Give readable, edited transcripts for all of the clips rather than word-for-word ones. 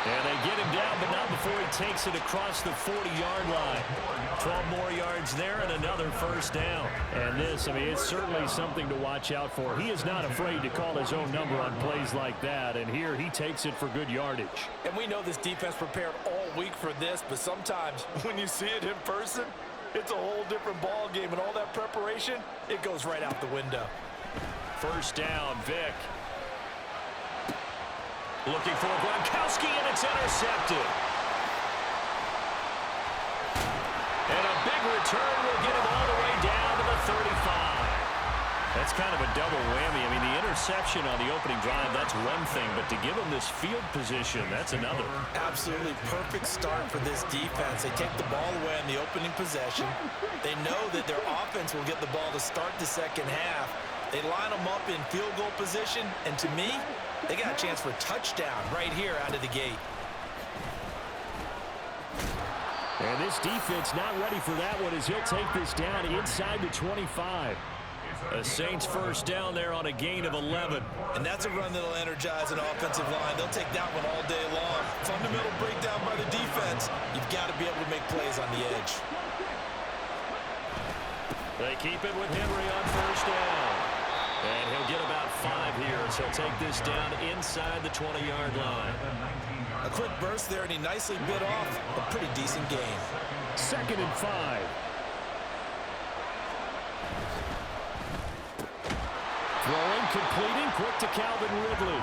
And they get him down, but not before he takes it across the 40-yard line. 12 more yards there and another first down. And this, I mean, it's certainly something to watch out for. He is not afraid to call his own number on plays like that, and here he takes it for good yardage. And we know this defense prepared all week for this, but sometimes when you see it in person, it's a whole different ball game, and all that preparation, it goes right out the window. First down, Vick. Looking for Gronkowski, and it's intercepted. And a big return will get him all the way down to the 35. That's kind of a double whammy. I mean, the interception on the opening drive, that's one thing, but to give him this field position, that's another. Absolutely perfect start for this defense. They take the ball away on the opening possession. They know that their offense will get the ball to start the second half. They line them up in field goal position, and to me, they got a chance for a touchdown right here out of the gate. And this defense not ready for that one as he'll take this down inside the 25. A Saints first down there on a gain of 11. And that's a run that'll energize an offensive line. They'll take that one all day long. Fundamental breakdown by the defense. You've got to be able to make plays on the edge. They keep it with Henry on first down. And he'll get about 5 here as he'll take this down inside the 20-yard line. A quick burst there, and he nicely bit off a pretty decent gain. 2nd and 5. Throwing, completing, quick to Calvin Ridley.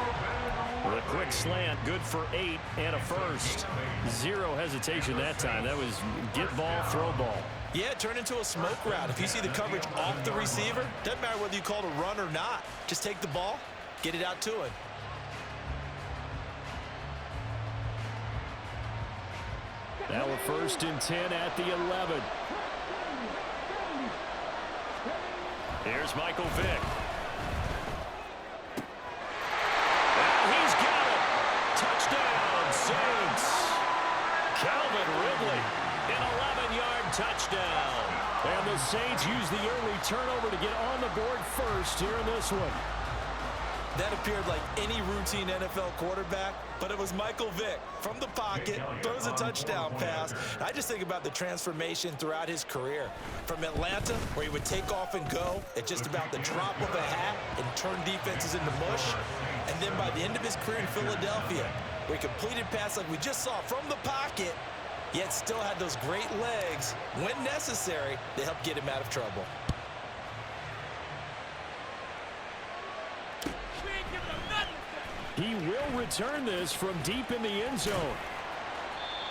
With a quick slant, good for 8 and a first. Zero hesitation that time. That was get ball, throw ball. Yeah, it turned into a smoke route. If you see the coverage off the receiver, doesn't matter whether you call it a run or not. Just take the ball, get it out to him. Now we're 1st and 10 at the 11. Here's Michael Vick. And he's got it. Touchdown, Saints. Calvin Ridley, an 11-yard touchdown. And the Saints use the early turnover to get on the board first here in this one. That appeared like any routine NFL quarterback, but it was Michael Vick from the pocket, throws a touchdown pass. I just think about the transformation throughout his career. From Atlanta, where he would take off and go at just about the drop of a hat and turn defenses into mush. And then by the end of his career in Philadelphia, where he completed passes like we just saw from the pocket, yet still had those great legs, when necessary, to help get him out of trouble. He will return this from deep in the end zone.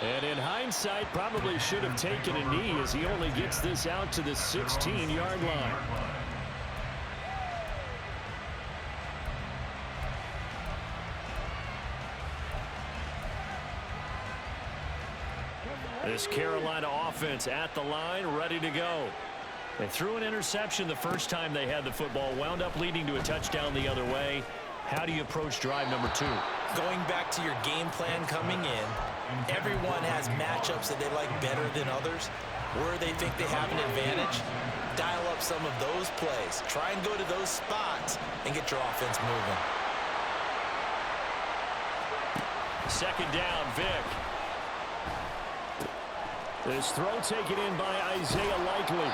And in hindsight, probably should have taken a knee as he only gets this out to the 16-yard line. This Carolina offense at the line, ready to go. They threw an interception the first time they had the football, wound up leading to a touchdown the other way. How do you approach drive number 2? Going back to your game plan coming in, everyone has matchups that they like better than others. Where they think they have an advantage, dial up some of those plays. Try and go to those spots and get your offense moving. 2nd down, Vick. This throw taken in by Isaiah Likely.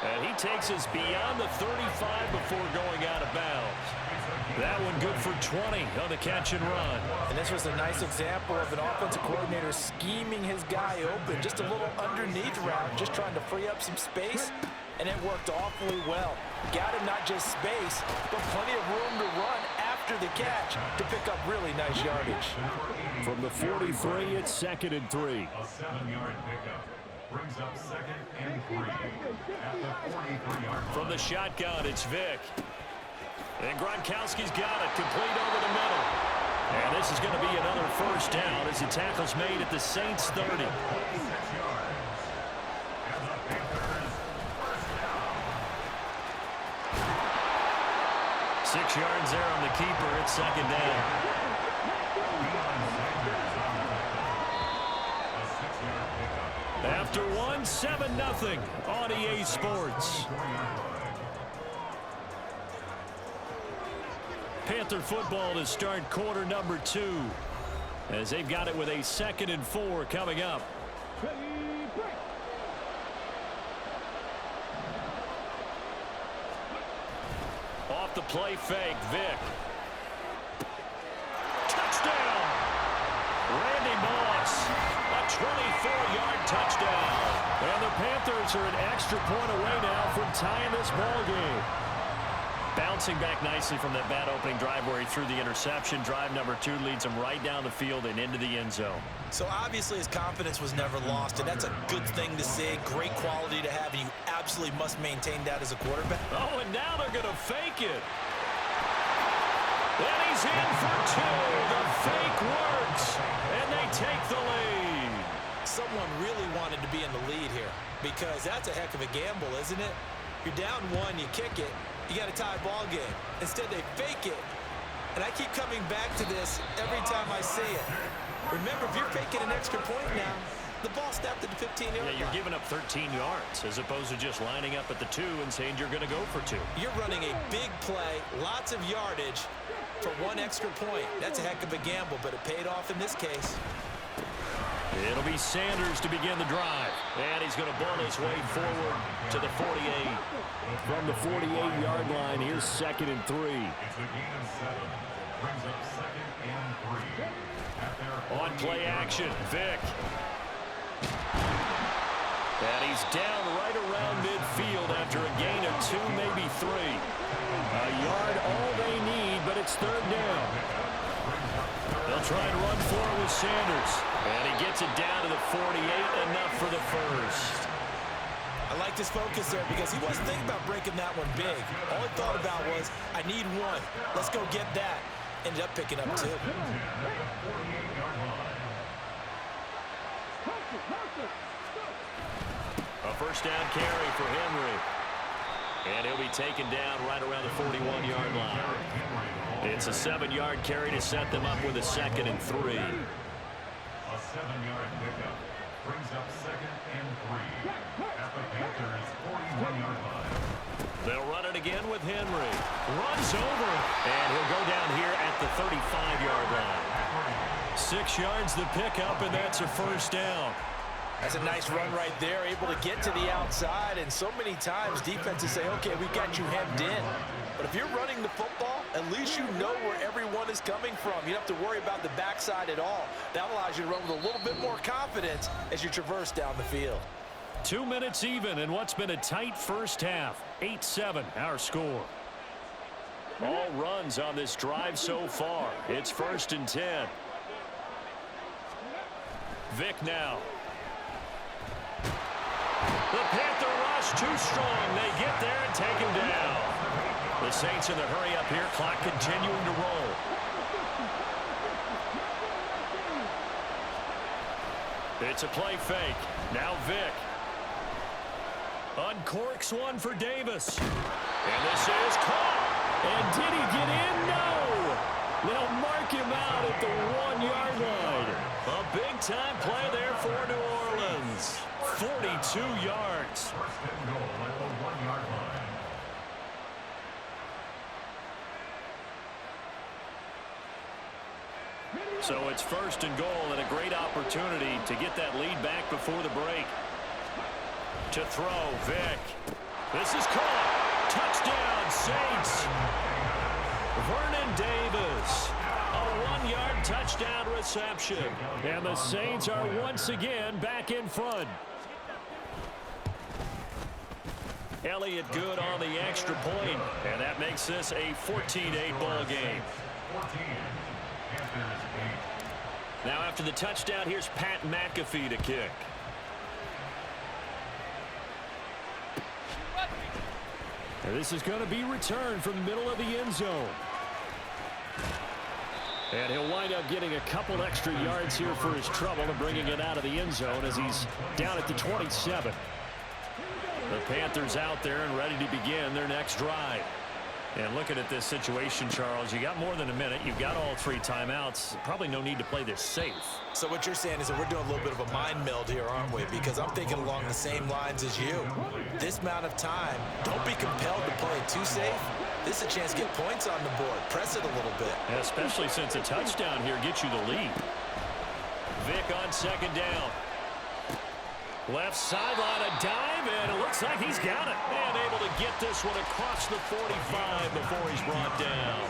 And he takes us beyond the 35 before going out of bounds. That one good for 20 on the catch and run. And this was a nice example of an offensive coordinator scheming his guy open. Just a little underneath route, just trying to free up some space. And it worked awfully well. Got him not just space, but plenty of room to run after the catch to pick up really nice yardage. From the 43, it's 2nd and 3. A 7-yard pickup brings up 2nd and 3 at the 43-yard line. From the shotgun, it's Vick. And Gronkowski's got it, complete over the middle. And this is going to be another first down as the tackle's made at the Saints 30. 6 yards. And the Panthers first down. 6 yards there on the keeper. It's 2nd down. After one, 7-0 on EA Sports. Panther football to start quarter number 2. as they've got it with a 2nd and 4 coming up. Off the play fake, Vick. Touchdown! Randy Moss, a 24-yard touchdown. And the Panthers are an extra point away now from tying this ball game. Bouncing back nicely from that bad opening drive where he threw the interception. Drive number 2 leads him right down the field and into the end zone. So obviously his confidence was never lost, and that's a good thing to see. Great quality to have, and you absolutely must maintain that as a quarterback. Oh, and now they're going to fake it. And he's in for 2. The fake works, and they take the lead. Someone really wanted to be in the lead here, because that's a heck of a gamble, isn't it? You're down 1, you kick it. You got a tie ball game. Instead, they fake it. And I keep coming back to this every time I see it. Remember, if you're faking an extra point now, the ball snapped at the 15-yard line. Yeah, you're giving up 13 yards as opposed to just lining up at the 2 and saying you're going to go for 2. You're running a big play, lots of yardage for 1 extra point. That's a heck of a gamble, but it paid off in this case. It'll be Sanders to begin the drive. And he's going to ball his way forward to the 48. From the 48-yard line, here's 2nd and 3. It's a gain of 7. Brings up 2nd and 3. At their On play action, Vick. And he's down right around midfield after a gain of 2, maybe 3. A yard all they need, but it's 3rd down. They'll try and run for it with Sanders. And he gets it down to the 48, enough for the first. I liked his focus there because he wasn't thinking about breaking that one big. All he thought about was, I need 1. Let's go get that. Ended up picking up 2. A first down carry for Henry. And he'll be taken down right around the 41-yard line. It's a 7-yard carry to set them up with a 2nd and 3. A 7-yard pickup brings up 2nd and 3 at the Panthers' 41-yard line. They'll run it again with Henry. Runs over, and he'll go down here at the 35-yard line. 6 yards the pickup, and that's a first down. That's a nice run right there, able to get to the outside, and so many times defenses say, okay, we got you hemmed in. But if you're running the football, at least you know where everyone is coming from. You don't have to worry about the backside at all. That allows you to run with a little bit more confidence as you traverse down the field. 2 minutes even in what's been a tight first half. 8-7, our score. All runs on this drive so far. It's 1st and 10. Vick now. The Panther rush too strong. They get there and take him down. The Saints in the hurry up here. Clock continuing to roll. It's a play fake. Now Vick. Uncorks one for Davis. And this is caught. And did he get in? No. They'll mark him out at the 1-yard line. A big-time play there for New Orleans. 42 yards. First and goal at the 1-yard line. So it's 1st and goal and a great opportunity to get that lead back before the break. To throw, Vick. This is caught. Touchdown, Saints. Vernon Davis. A 1-yard touchdown reception. And the Saints are once again back in front. Elliott good on the extra point, and that makes this a 14-8 ball game. 14. Panthers 8. Now after the touchdown, here's Pat McAfee to kick. And this is going to be returned from the middle of the end zone. And he'll wind up getting a couple extra yards here for his trouble and bringing it out of the end zone as he's down at the 27. The Panthers out there and ready to begin their next drive. And looking at this situation, Charles, you got more than a minute. You've got all 3 timeouts. Probably no need to play this safe. So what you're saying is that we're doing a little bit of a mind meld here, aren't we? Because I'm thinking along the same lines as you. This amount of time, don't be compelled to play it too safe. This is a chance to get points on the board. Press it a little bit. And especially since a touchdown here gets you the lead. on second down. Left sideline, a dive, and it looks like he's got it. And able to get this one across the 45 before he's brought down.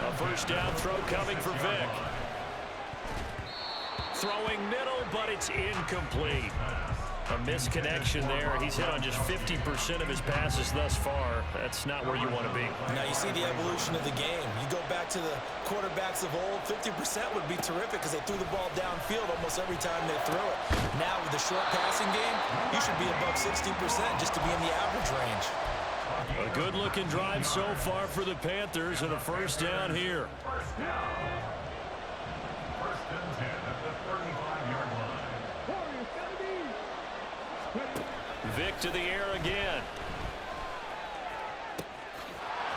A first down throw coming for Vic. Throwing middle, but it's incomplete. A misconnection there. He's hit on just 50% of his passes thus far. That's not where you want to be. Now you see the evolution of the game. You go back to the quarterbacks of old, 50% would be terrific because they threw the ball downfield almost every time they threw it. Now with the short passing game, you should be above 60% just to be in the average range. A good-looking drive so far for the Panthers and a first down here. First and 10 at the 35-yard line. Vic to the air again.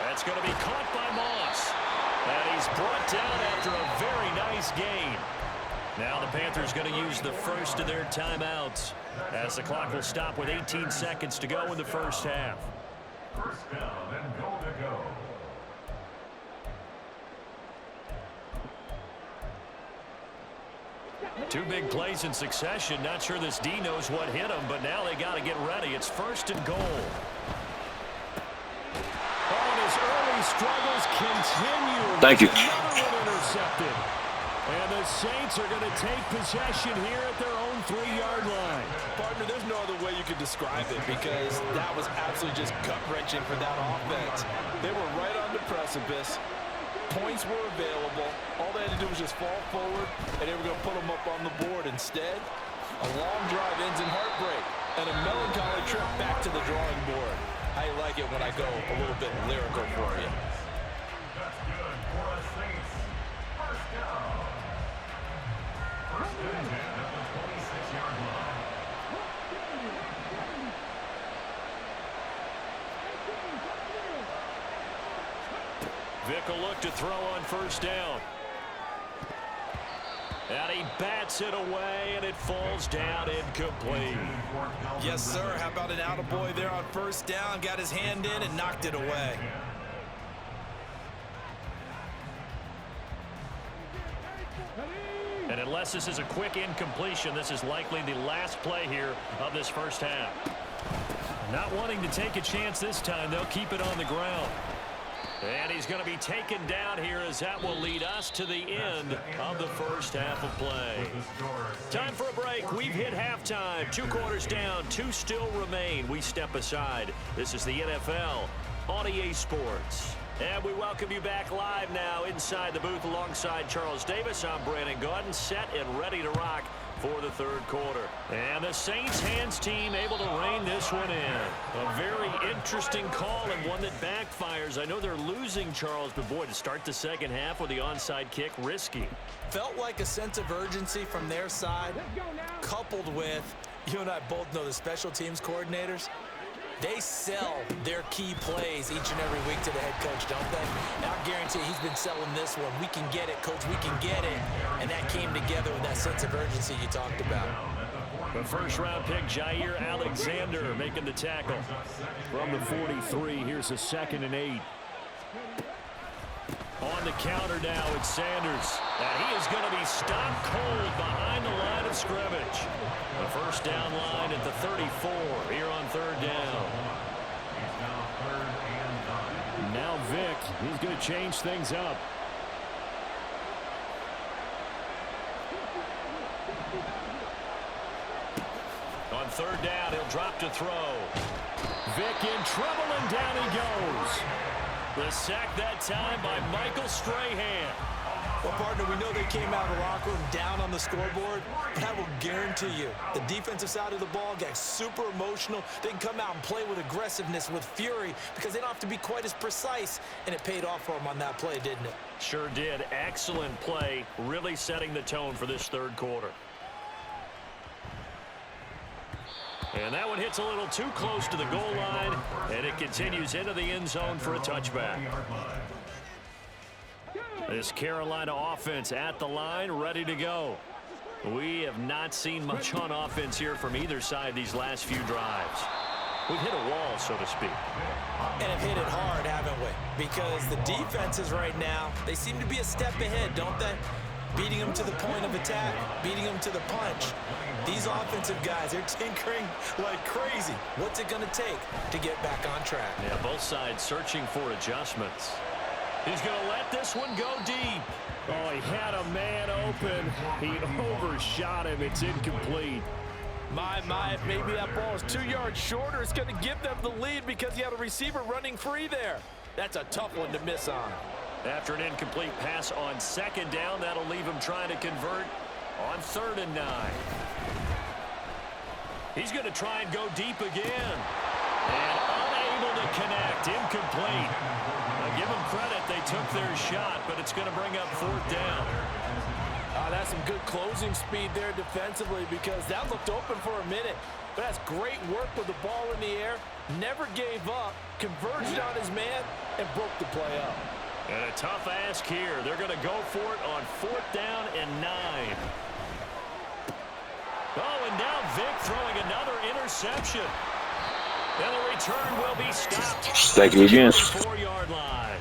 That's going to be caught by Moss. And he's brought down after a very nice gain. Now the Panthers going to use the first of their timeouts as the clock will stop with 18 seconds to go in the first half. First down and goal to go. Two big plays in succession. Not sure this D knows what hit him, but now they got to get ready. It's first and goal. Oh, and his early struggles continue. Thank you. Another one intercepted. And the Saints are going to take possession here at their own 3-yard line. Partner, there's no other way you could describe it because that was absolutely just gut-wrenching for that offense. They were right on the precipice. Points were available. All they had to do was just fall forward, and they were going to put them up on the board. Instead, a long drive ends in heartbreak and a melancholy trip back to the drawing board. How you like it when I go a little bit lyrical for you? That's good for the Saints. First down. First and 10 at the 26-yard line. Vic will look to throw on first down. And he bats it away, and it falls down incomplete. Yes, sir. How about an attaboy there on first down? Got his hand in and knocked it away. And unless this is a quick incompletion, this is likely the last play here of this first half. Not wanting to take a chance this time, they'll keep it on the ground. And he's going to be taken down here as that will lead us to the end of the first half of play. Time for a break. We've hit halftime. 2 quarters down, 2 still remain. We step aside. This is the NFL on EA Sports. And we welcome you back live now inside the booth alongside Charles Davis. I'm Brandon Gaudin, set and ready to rock for the third quarter. And the Saints hands team able to rein this one in. A very interesting call and one that backfires. I know they're losing, Charles, but boy, to start the second half with the onside kick, risky. Felt like a sense of urgency from their side, coupled with, you and I both know the special teams coordinators, they sell their key plays each and every week to the head coach, don't they? And I guarantee he's been selling this one. We can get it, coach, we can get it. And that came together with that sense of urgency you talked about. The first-round pick, Jair Alexander, making the tackle from the 43. Here's a 2nd and 8. On the counter now, it's Sanders. And he is going to be stopped cold behind the line of scrimmage. The first down line at the 34 here on 3rd down. Now Vic, he's going to change things up. On 3rd down, he'll drop to throw. Vic in trouble, and down he goes. The sack that time by Michael Strahan. Well, partner, we know they came out of the locker room down on the scoreboard, but I will guarantee you the defensive side of the ball got super emotional. They can come out and play with aggressiveness, with fury, because they don't have to be quite as precise, and it paid off for them on that play, didn't it? Sure did. Excellent play, really setting the tone for this third quarter. And that one hits a little too close to the goal line, and it continues into the end zone for a touchback. This Carolina offense at the line, ready to go. We have not seen much on offense here from either side these last few drives. We've hit a wall, so to speak. And have hit it hard, haven't we? Because the defenses right now, they seem to be a step ahead, don't they? Beating them to the point of attack, beating them to the punch. These offensive guys, they're tinkering like crazy. What's it going to take to get back on track? Yeah, both sides searching for adjustments. He's going to let this one go deep. Oh, he had a man open. He overshot him. It's incomplete. My, if maybe that ball is 2 yards shorter, it's going to give them the lead because you have a receiver running free there. That's a tough one to miss on. After an incomplete pass on second down, that'll leave him trying to convert on 3rd and 9. He's going to try and go deep again. And unable to connect. Incomplete. Now give them credit. They took their shot, but it's going to bring up 4th down. That's some good closing speed there defensively because that looked open for a minute. But that's great work with the ball in the air. Never gave up. Converged on his man and broke the play up. And a tough ask here. They're going to go for it on 4th down and 9. Oh, and now Vic throwing another interception. And the return will be stopped. Thank you again. 4-yard line.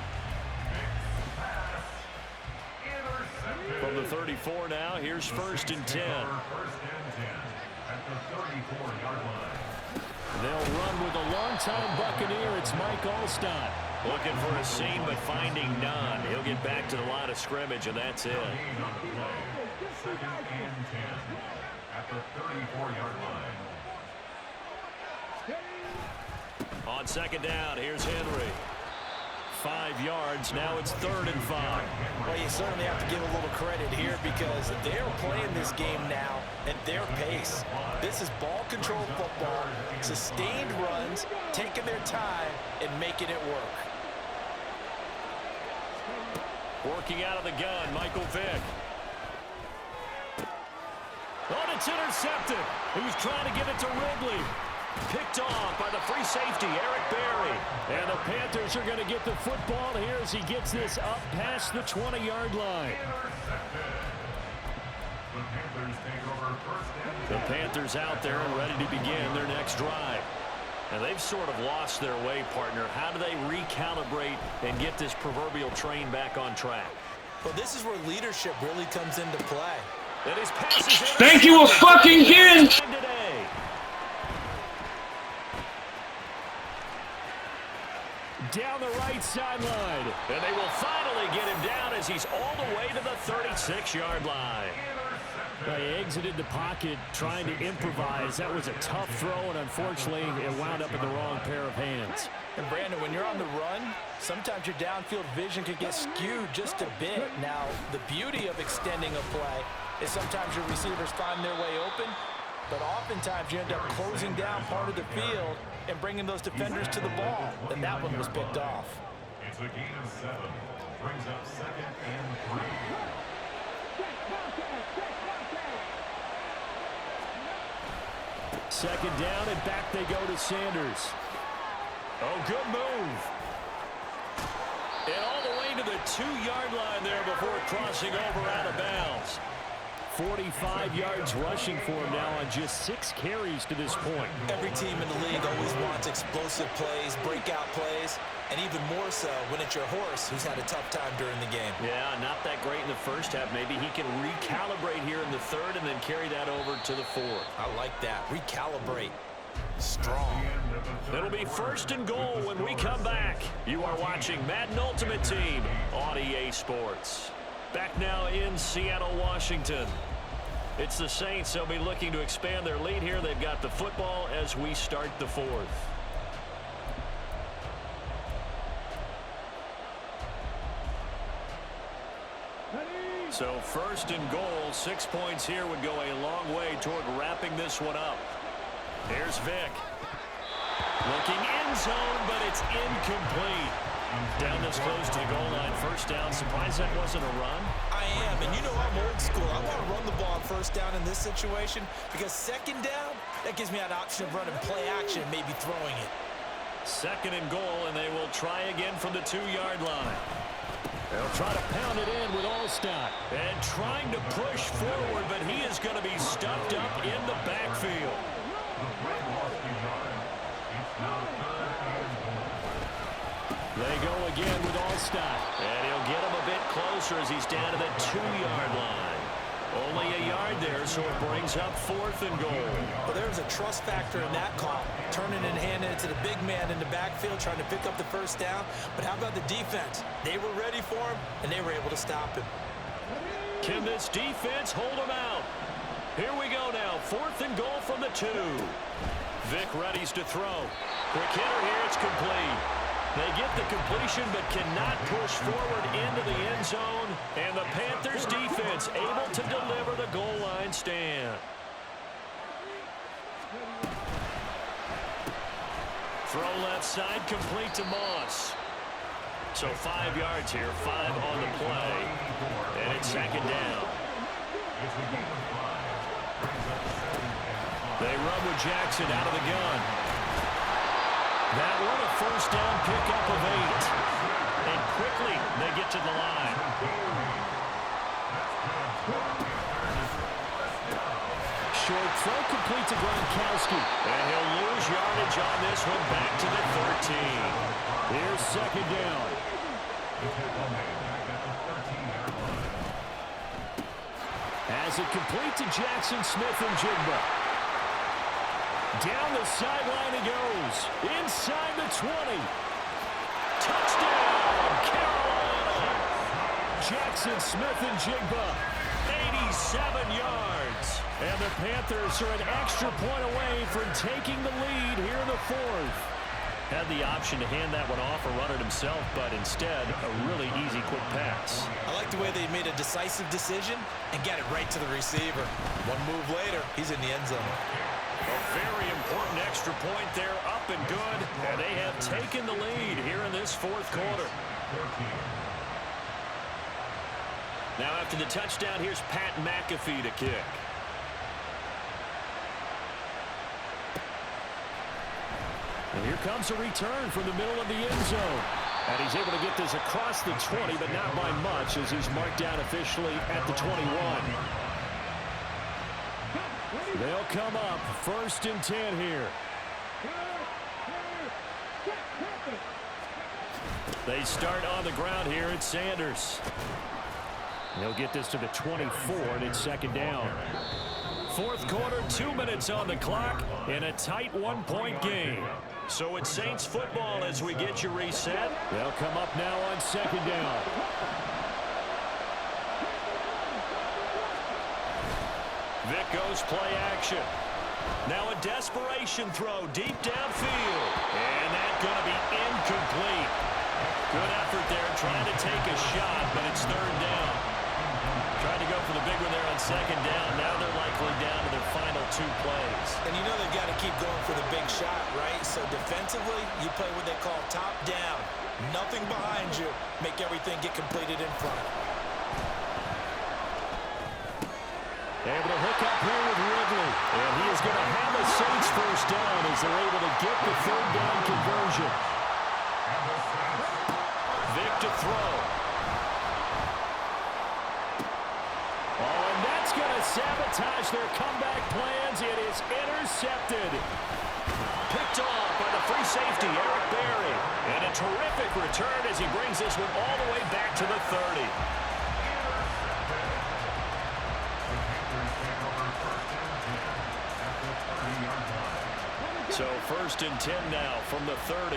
From the 34 now, here's 1st and 10. They'll run with a longtime Buccaneer. It's Mike Allstott. Looking for a seam, but finding none. He'll get back to the line of scrimmage, and that's it. 2nd and 10 at the 34-yard line. On 2nd down, here's Henry. 5 yards. Now it's 3rd and 5. Well, you certainly have to give a little credit here because they're playing this game now at their pace. This is ball control football, sustained runs, taking their time and making it work. Working out of the gun, Michael Vick. Oh, it's intercepted. He was trying to get it to Ridley. Picked off by the free safety, Eric Berry. And the Panthers are going to get the football here as he gets this up past the 20-yard line. The Panthers out there and ready to begin their next drive. And they've sort of lost their way, partner. How do they recalibrate and get this proverbial train back on track? Well, this is where leadership really comes into play. And his pass is Thank you a fucking again. today. Down the right sideline. And they will finally get him down as he's all the way to the 36-yard line. They exited the pocket trying to improvise. That was a tough throw, and unfortunately, it wound up in the wrong pair of hands. And Brandon, when you're on the run, sometimes your downfield vision could get skewed just a bit. Now, the beauty of extending a play is sometimes your receivers find their way open, but oftentimes you end up closing down part of the field and bringing those defenders to the ball. And that one was picked off. It's a gain of 7. Brings up 2nd and 3. Second down, and back they go to Sanders. Oh, good move. And all the way to the 2-yard line there before crossing over out of bounds. 45 yards rushing for him now on just 6 carries to this point. Every team in the league always wants explosive plays, breakout plays, and even more so when it's your horse who's had a tough time during the game. Yeah, not that great in the first half. Maybe he can recalibrate here in the 3rd and then carry that over to the 4th. I like that. Recalibrate. Strong. It'll be 1st and goal when we come back. You are watching Madden Ultimate Team on EA Sports. Back now in Seattle, Washington. It's the Saints. They'll be looking to expand their lead here. They've got the football as we start the 4th. So 1st and goal, 6 points here would go a long way toward wrapping this one up. Here's Vic. Looking end zone, but it's incomplete. Down this close to the goal line. 1st down. Surprised that wasn't a run? I am, and you know I'm old school. I want to run the ball on 1st down in this situation because 2nd down, that gives me an option of running play action, maybe throwing it. 2nd and goal, and they will try again from the 2-yard line. They'll try to pound it in with Allstott. And trying to push forward, but he is going to be stuffed up in the backfield. They go again with Allstott. And he'll get him a bit closer as he's down to the 2-yard line. Only a yard there, so it brings up 4th and goal. Well, there's a trust factor in that call. Turning and handing it to the big man in the backfield, trying to pick up the first down. But how about the defense? They were ready for him, and they were able to stop him. Can this defense hold him out? Here we go now. 4th and goal from the 2. Vic readies to throw. Quick hitter here. It's complete. They get the completion but cannot push forward into the end zone. And the Panthers defense able to deliver the goal line stand. Throw left side, complete to Moss. So 5 yards here, 5 on the play. And it's 2nd down. They run with Jackson out of the gun. That one a first down pickup of 8. And quickly they get to the line. Short throw complete to Gronkowski. And he'll lose yardage on this one back to the 13. Here's 2nd down. As it complete to Jackson Smith and Jigba. Down the sideline he goes. Inside the 20. Touchdown, Carolina. Jackson Smith and Jigba. 87 yards. And the Panthers are an extra point away from taking the lead here in the 4th. Had the option to hand that one off or run it himself, but instead, a really easy quick pass. I like the way they made a decisive decision and got it right to the receiver. One move later, he's in the end zone. A very important extra point there, up and good, and they have taken the lead here in this 4th quarter. Now after the touchdown, here's Pat McAfee to kick. And here comes a return from the middle of the end zone. And he's able to get this across the 20, but not by much as he's marked down officially at the 21. They'll come up 1st and 10 here. They start on the ground here at Sanders. They'll get this to the 24, and it's 2nd down. 4th quarter, 2 minutes on the clock in a tight 1-point game. So it's Saints football as we get you reset. They'll come up now on 2nd down. Vic goes play action. Now a desperation throw deep downfield. And that's going to be incomplete. Good effort there trying to take a shot, but it's 3rd down. Tried to go for the big one there on 2nd down. Now they're likely down to their final 2 plays. And you know they've got to keep going for the big shot, right? So defensively, you play what they call top down. Nothing behind you. Make everything get completed in front. Able to hook up here with Ridley. And he is going to have the Saints first down as they're able to get the 3rd down conversion. Vic to throw. Oh, and that's going to sabotage their comeback plans. It is intercepted. Picked off by the free safety, Eric Berry. And a terrific return as he brings this one all the way back to the 30. So 1st and 10 now from the 30.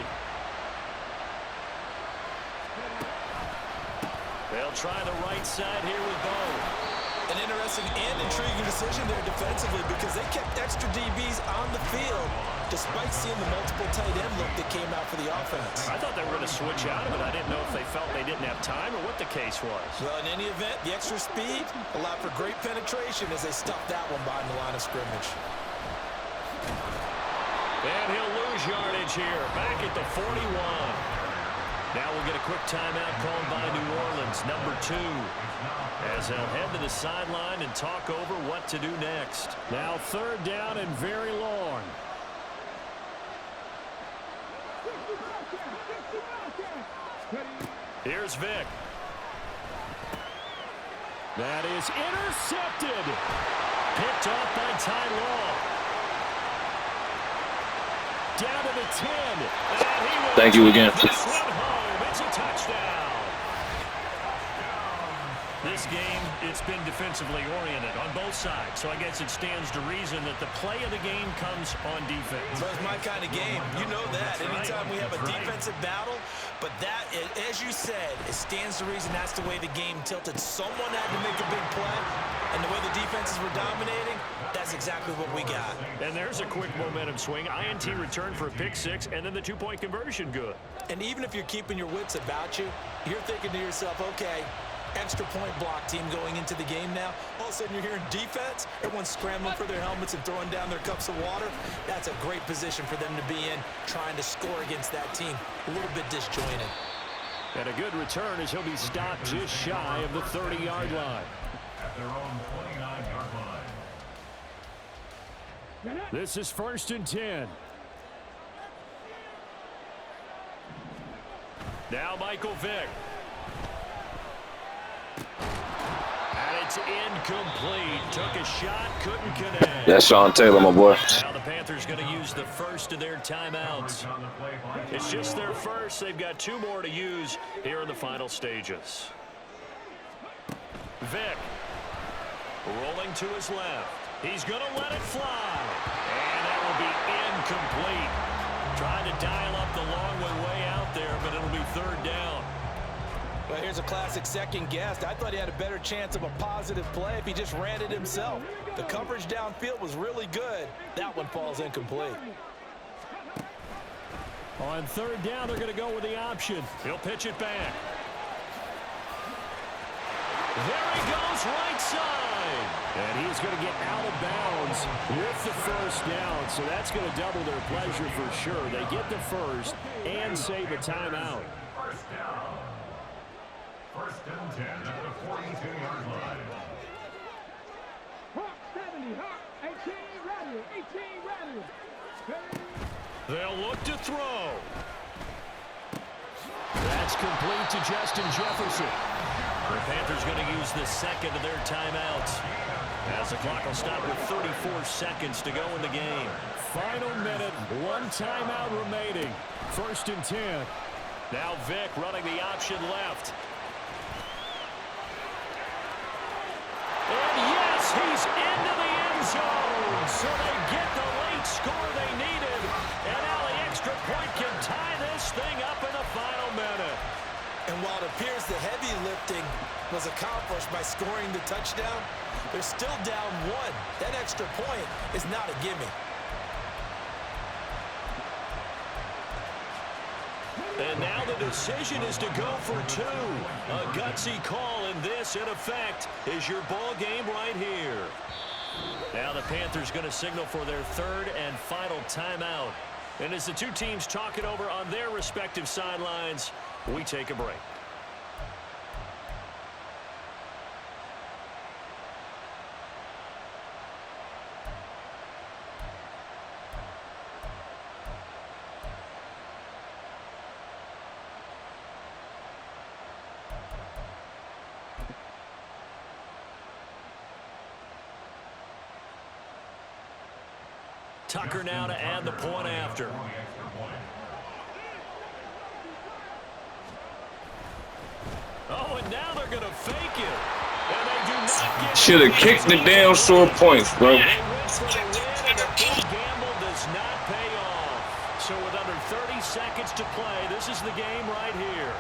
They'll try the right side here with Bowe. An interesting and intriguing decision there defensively because they kept extra DBs on the field despite seeing the multiple tight end look that came out for the offense. I thought they were going to switch out of it. I didn't know if they felt they didn't have time or what the case was. Well, in any event, the extra speed allowed for great penetration as they stuffed that one behind the line of scrimmage. And he'll lose yardage here, back at the 41. Now we'll get a quick timeout called by New Orleans, number 2. As they'll head to the sideline and talk over what to do next. Now 3rd down and very long. Here's Vic. That is intercepted. Picked off by Ty Law. Down to the 10. And he will Thank you again. take this one home. It's a touchdown. This game, it's been defensively oriented on both sides, so I guess it stands to reason that the play of the game comes on defense. So it's my kind of game. You know that. Anytime we have a defensive battle, but that, as you said, it stands to reason that's the way the game tilted. Someone had to make a big play, and the way the defenses were dominating, that's exactly what we got. And there's a quick momentum swing. INT return for a pick six, and then the two-point conversion good. And even if you're keeping your wits about you, you're thinking to yourself, okay, extra point block team going into the game now. All of a sudden you're hearing defense. Everyone's scrambling for their helmets and throwing down their cups of water. That's a great position for them to be in, trying to score against that team. A little bit disjointed. And a good return as he'll be stopped just shy of the 30-yard line. At their own 29-yard line. This is 1st and 10. Now Michael Vick. And it's incomplete. Took a shot, couldn't connect. That's Sean Taylor, my boy. Now the Panthers going to use the first of their timeouts. It's just their first. They've got 2 more to use here in the final stages. Vick rolling to his left. He's going to let it fly. And that will be incomplete. Trying to dial up the long way out there, but it'll be 3rd down. Well, here's a classic second guess. I thought he had a better chance of a positive play if he just ran it himself. The coverage downfield was really good. That one falls incomplete. On 3rd down, they're going to go with the option. He'll pitch it back. There he goes, right side. And he's going to get out of bounds with the 1st down. So that's going to double their pleasure for sure. They get the first and save a timeout. 1st down. 1st and 10 at the 42-yard line. 70, 18 ready. They'll look to throw. That's complete to Justin Jefferson. The Panthers going to use the second of their timeouts. As the clock will stop with 34 seconds to go in the game. Final minute, 1 timeout remaining. 1st and 10. Now Vick running the option left. And yes, he's into the end zone. So they get the late score they needed. And now the extra point can tie this thing up in the final minute. And while it appears the heavy lifting was accomplished by scoring the touchdown, they're still down 1. That extra point is not a gimme. And now the decision is to go for 2. A gutsy call, and this, in effect, is your ball game right here. Now the Panthers going to signal for their 3rd and final timeout. And as the 2 teams talk it over on their respective sidelines, we take a break. Tucker now to add the point after. Oh, and now they're going to fake it. And they do not get Should have kicked the damn short points, bro. They went for the win, and the big gamble does not pay off. So with under 30 seconds to play, this is the game right here.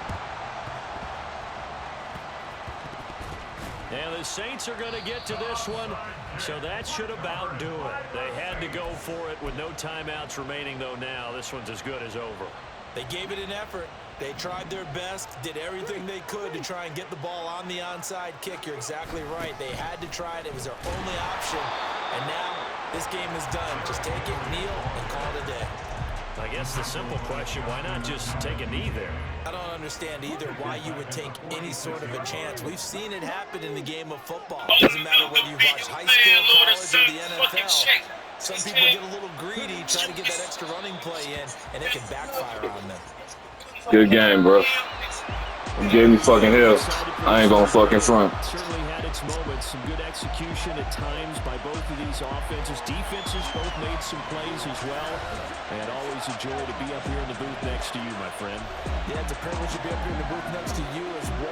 And the Saints are going to get to this one, so that should about do it. They had to go for it with no timeouts remaining, though now. This one's as good as over. They gave it an effort. They tried their best, did everything they could to try and get the ball on the onside kick. You're exactly right. They had to try it. It was their only option. And now this game is done. Just take it, kneel, and call it a day. I guess the simple question, why not just take a knee there? I don't understand either why you would take any sort of a chance. We've seen it happen in the game of football. It doesn't matter whether you watch high school, college, or the NFL. Some people get a little greedy, try to get that extra running play in, and it can backfire on them. Good game, bro. You gave me fucking hell. I ain't gonna fucking front. Certainly had its moments. Some good execution at times by both of these offenses. Defenses both made some plays as well. And always a joy to be up here in the booth next to you, my friend. Yeah, it's a privilege to be up here in the booth next to you as well.